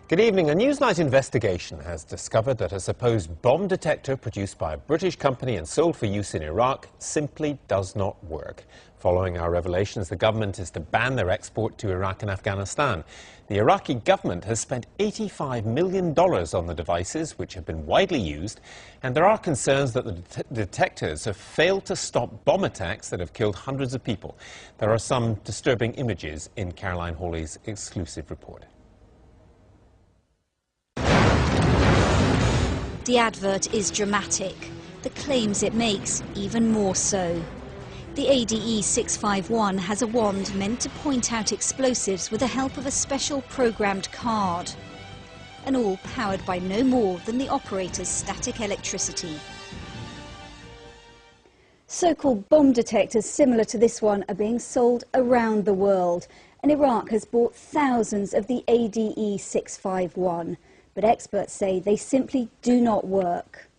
Good evening. A Newsnight investigation has discovered that a supposed bomb detector produced by a British company and sold for use in Iraq simply does not work. Following our revelations, the government is to ban their export to Iraq and Afghanistan. The Iraqi government has spent $85 million on the devices, which have been widely used, and there are concerns that the detectors have failed to stop bomb attacks that have killed hundreds of people. There are some disturbing images in Caroline Hawley's exclusive report. The advert is dramatic. The claims it makes even more so. The ADE 651 has a wand meant to point out explosives with the help of a special programmed card. And all powered by no more than the operator's static electricity. So-called bomb detectors similar to this one are being sold around the world. And Iraq has bought thousands of the ADE 651. But experts say they simply do not work.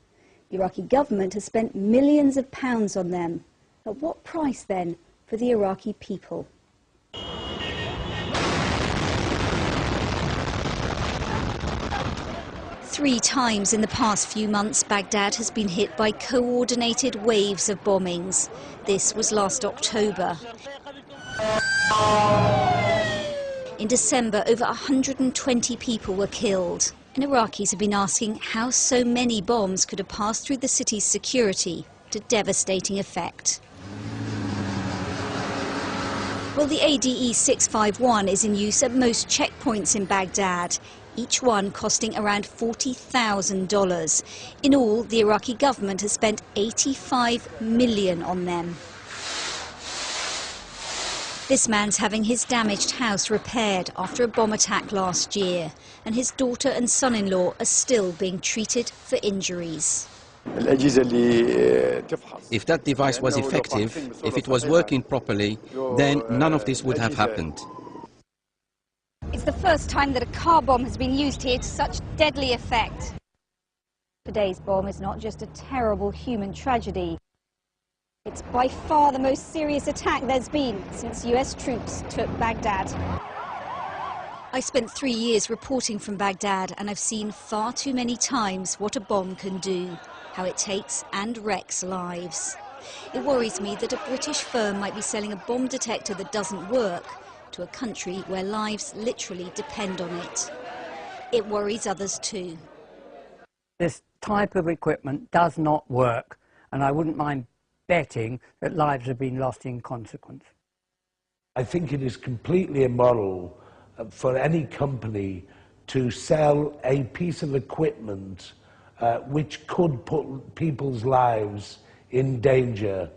The Iraqi government has spent millions of pounds on them. At what price then for the Iraqi people? Three times in the past few months, Baghdad has been hit by coordinated waves of bombings. This was last October. In December, over 120 people were killed. And Iraqis have been asking how so many bombs could have passed through the city's security to devastating effect. Well, the ADE 651 is in use at most checkpoints in Baghdad, each one costing around $40,000. In all, the Iraqi government has spent $85 million on them. This man's having his damaged house repaired after a bomb attack last year, and his daughter and son-in-law are still being treated for injuries. If that device was effective, if it was working properly, then none of this would have happened. It's the first time that a car bomb has been used here to such deadly effect. Today's bomb is not just a terrible human tragedy. It's by far the most serious attack there's been since US troops took Baghdad. I spent 3 years reporting from Baghdad, and I've seen far too many times what a bomb can do, how it takes and wrecks lives. It worries me that a British firm might be selling a bomb detector that doesn't work to a country where lives literally depend on it. It worries others too. This type of equipment does not work, and I wouldn't mind betting that lives have been lost in consequence. I think it is completely immoral for any company to sell a piece of equipment which could put people's lives in danger.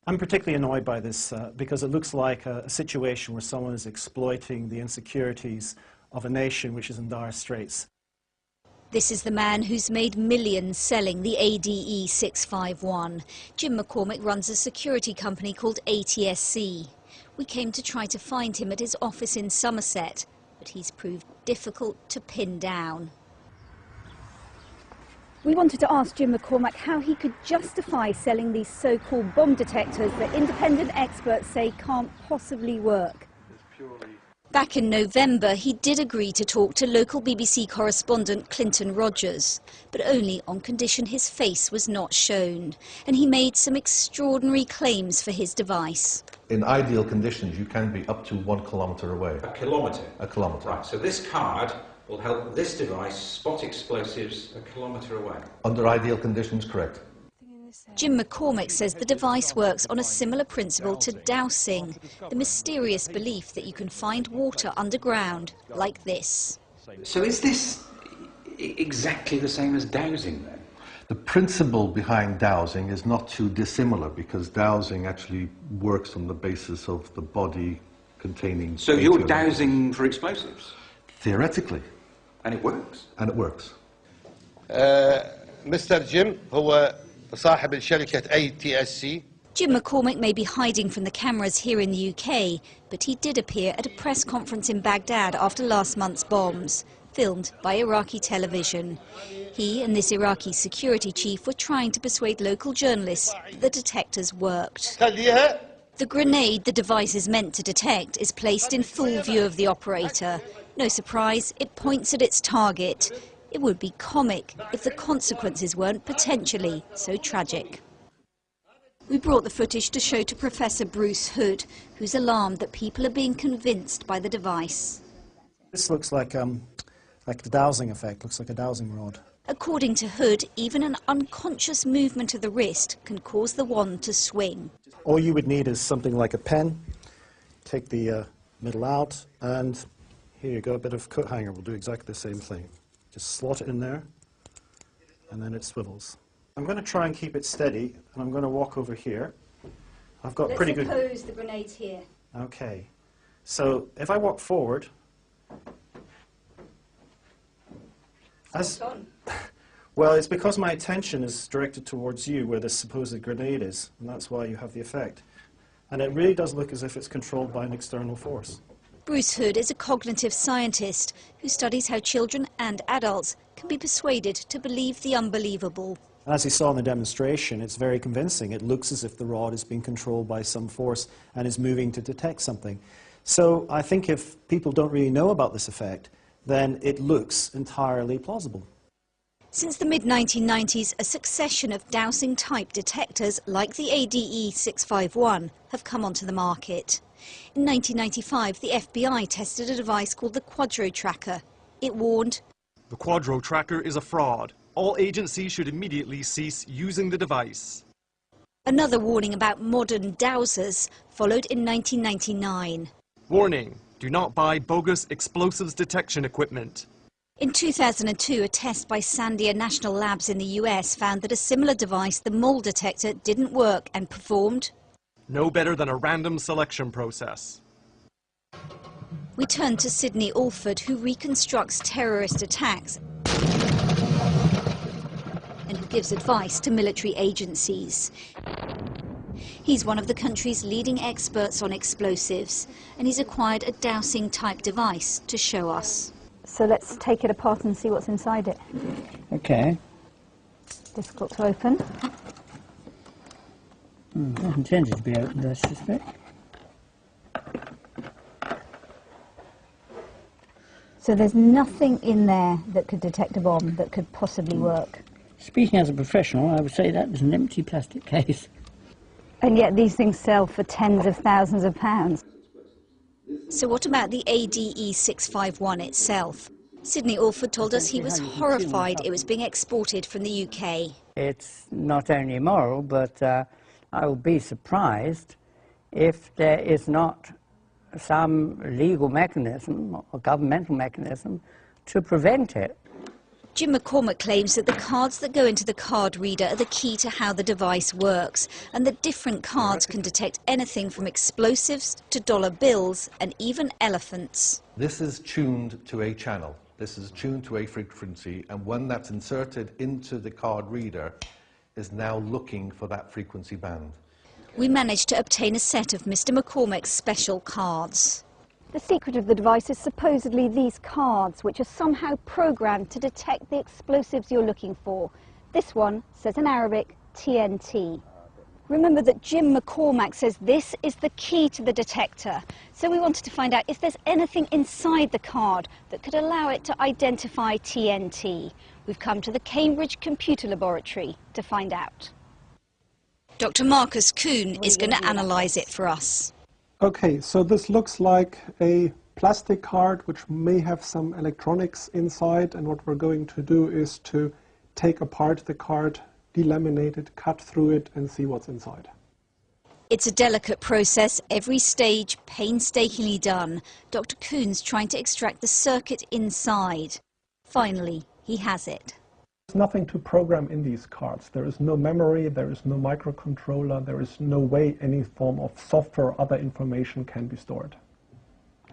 I'm particularly annoyed by this because it looks like a situation where someone is exploiting the insecurities of a nation which is in dire straits. This is the man who's made millions selling the ADE 651. Jim McCormick runs a security company called ATSC. We came to try to find him at his office in Somerset, but he's proved difficult to pin down. We wanted to ask Jim McCormick how he could justify selling these so-called bomb detectors that independent experts say can't possibly work. Back in November, he did agree to talk to local BBC correspondent Clinton Rogers, but only on condition his face was not shown. And he made some extraordinary claims for his device. In ideal conditions, you can be up to 1 kilometre away. A kilometre? A kilometre. Right, so this card will help this device spot explosives a kilometre away. Under ideal conditions, correct. Jim McCormick says the device works on a similar principle to dowsing, the mysterious belief that you can find water underground, like this. So is this exactly the same as dowsing then? The principle behind dowsing is not too dissimilar, because dowsing actually works on the basis of the body containing... So you're dowsing for explosives? Theoretically. And it works? And it works. Mr. Jim, هو صاحب الشركة ATSC. Jim McCormick may be hiding from the cameras here in the UK, but he did appear at a press conference in Baghdad after last month's bombs, filmed by Iraqi television. He and this Iraqi security chief were trying to persuade local journalists that the detectors worked. The grenade the device is meant to detect is placed in full view of the operator. No surprise, it points at its target. It would be comic if the consequences weren't potentially so tragic. We brought the footage to show to Professor Bruce Hood, who's alarmed that people are being convinced by the device. This looks like the dowsing effect, looks like a dowsing rod. According to Hood, even an unconscious movement of the wrist can cause the wand to swing. All you would need is something like a pen. Take the middle out, and here you go, a bit of coat hanger will do exactly the same thing. Just slot it in there, and then it swivels. I'm going to try and keep it steady, and I'm going to walk over here. I've got pretty good... Let's suppose the grenade's here. Okay. So if I walk forward... Well, it's because my attention is directed towards you where the supposed grenade is, and that's why you have the effect. And it really does look as if it's controlled by an external force. Bruce Hood is a cognitive scientist who studies how children and adults can be persuaded to believe the unbelievable. As you saw in the demonstration, it's very convincing. It looks as if the rod is being controlled by some force and is moving to detect something. So I think if people don't really know about this effect, then it looks entirely plausible. Since the mid-1990s, a succession of dowsing-type detectors like the ADE 651 have come onto the market. In 1995, the FBI tested a device called the Quadro Tracker. It warned, "The Quadro Tracker is a fraud. All agencies should immediately cease using the device." Another warning about modern dowsers followed in 1999. Warning, do not buy bogus explosives detection equipment. In 2002, a test by Sandia National Labs in the US found that a similar device, the mole detector, didn't work and performed no better than a random selection process. We turn to Sidney Alford, who reconstructs terrorist attacks and who gives advice to military agencies. He's one of the country's leading experts on explosives, and he's acquired a dowsing-type device to show us. So let's take it apart and see what's inside it. Okay. Difficult to open. Not intended to be opened, I suspect. So there's nothing in there that could detect a bomb, that could possibly work. Speaking as a professional, I would say that was an empty plastic case. And yet these things sell for tens of thousands of pounds. So what about the ADE 651 itself? Sidney Alford told us he was horrified it was being exported from the UK. It's not only immoral, but I will be surprised if there is not some legal mechanism or governmental mechanism to prevent it. Jim McCormack claims that the cards that go into the card reader are the key to how the device works, and that different cards can detect anything from explosives to dollar bills and even elephants. This is tuned to a channel. This is tuned to a frequency, and when that's inserted into the card reader, is now looking for that frequency band. We managed to obtain a set of Mr. McCormack's special cards. The secret of the device is supposedly these cards, which are somehow programmed to detect the explosives you're looking for. This one says in Arabic, TNT. Remember that Jim McCormack says this is the key to the detector. So we wanted to find out if there's anything inside the card that could allow it to identify TNT. We've come to the Cambridge Computer Laboratory to find out. Dr. Marcus Kuhn is going to analyse it for us. Okay, so this looks like a plastic card which may have some electronics inside, and what we're going to do is to take apart the card, delaminate it, cut through it and see what's inside. It's a delicate process, every stage painstakingly done. Dr. Kuhn's trying to extract the circuit inside. Finally, he has it. There's nothing to program in these cards. There is no memory, there is no microcontroller, there is no way any form of software or other information can be stored.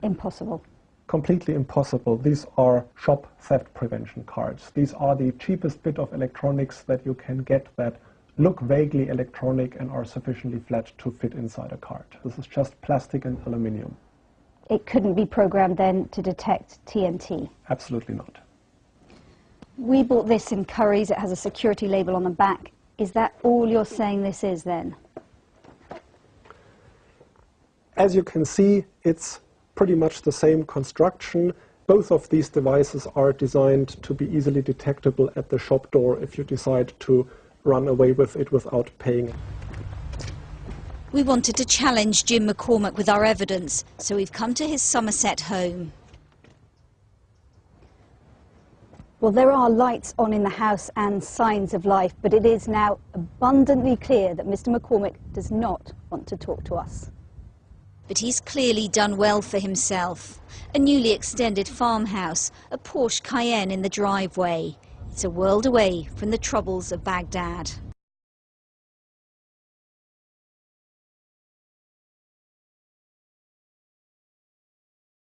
Impossible. Completely impossible. These are shop theft prevention cards. These are the cheapest bit of electronics that you can get that look vaguely electronic and are sufficiently flat to fit inside a card. This is just plastic and aluminium. It couldn't be programmed then to detect TNT? Absolutely not. We bought this in Curry's. It has a security label on the back. Is that all you're saying this is then? As you can see, it's pretty much the same construction. Both of these devices are designed to be easily detectable at the shop door if you decide to run away with it without paying. We wanted to challenge Jim McCormack with our evidence, so we've come to his Somerset home. Well, there are lights on in the house and signs of life, but it is now abundantly clear that Mr. McCormack does not want to talk to us. But he's clearly done well for himself. A newly extended farmhouse, a Porsche Cayenne in the driveway. It's a world away from the troubles of Baghdad.